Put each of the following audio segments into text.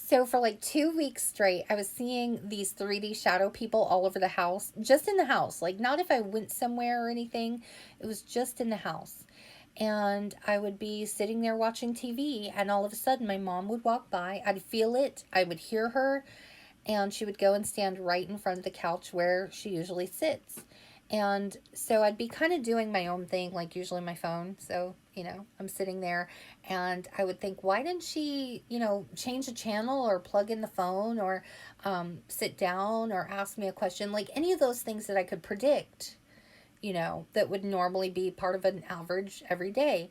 So for like 2 weeks straight, I was seeing these 3D shadow people all over the house, just in the house. Like, not if I went somewhere or anything, it was just in the house. And I would be sitting there watching TV, and all of a sudden, my mom would walk by. I'd feel it, I would hear her, and she would go and stand right in front of the couch where she usually sits. And so I'd be kind of doing my own thing, like usually my phone. So, I'm sitting there and I would think, why didn't she, change the channel or plug in the phone or sit down or ask me a question? Like any of those things that I could predict, that would normally be part of an average every day.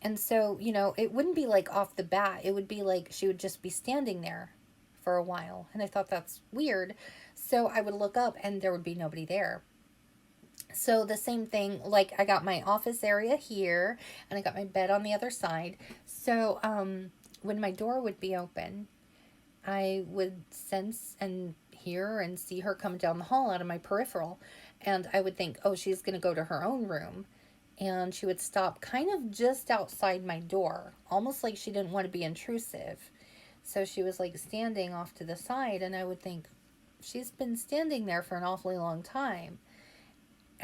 And so, it wouldn't be like off the bat. It would be like she would just be standing there for a while. And I thought that's weird. So I would look up and there would be nobody there. So the same thing, like I got my office area here and I got my bed on the other side. So when my door would be open, I would sense and hear and see her come down the hall out of my peripheral. And I would think, oh, she's going to go to her own room. And she would stop kind of just outside my door, almost like she didn't want to be intrusive. So she was like standing off to the side, and I would think, she's been standing there for an awfully long time.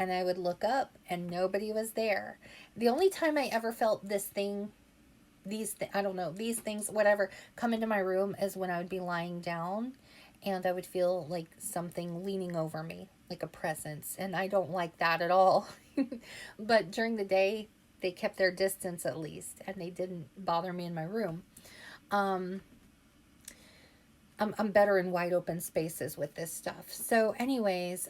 And I would look up, and nobody was there. The only time I ever felt this thing, I don't know, these things, whatever, come into my room is when I would be lying down and I would feel like something leaning over me, like a presence. And I don't like that at all. But during the day, they kept their distance at least, and they didn't bother me in my room. Um, I'm better in wide open spaces with this stuff. So, anyways,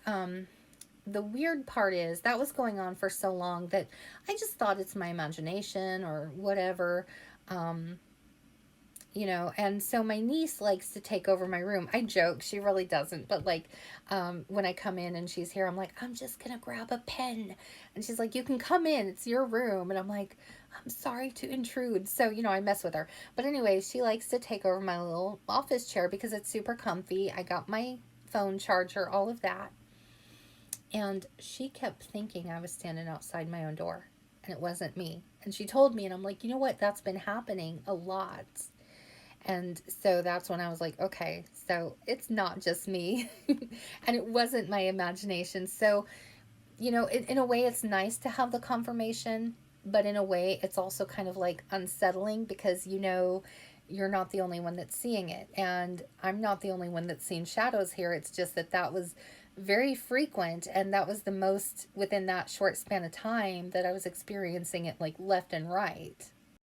the weird part is that was going on for so long that I just thought it's my imagination or whatever. Um, and so my niece likes to take over my room. I joke, she really doesn't, but like when I come in and she's here, I'm like, I'm just gonna grab a pen, and she's like, you can come in, it's your room. And I'm like, I'm sorry to intrude. So I mess with her, but anyway, she likes to take over my little office chair because it's super comfy. I got my phone charger, all of that. And she kept thinking I was standing outside my own door, and it wasn't me. And she told me, and I'm like, you know what, that's been happening a lot. And so that's when I was like, okay, so it's not just me. And it wasn't my imagination. So, in a way, it's nice to have the confirmation, but in a way, it's also kind of like unsettling because you're not the only one that's seeing it. And I'm not the only one that's seen shadows here. It's just that was very frequent, and that was the most within that short span of time that I was experiencing it like left and right.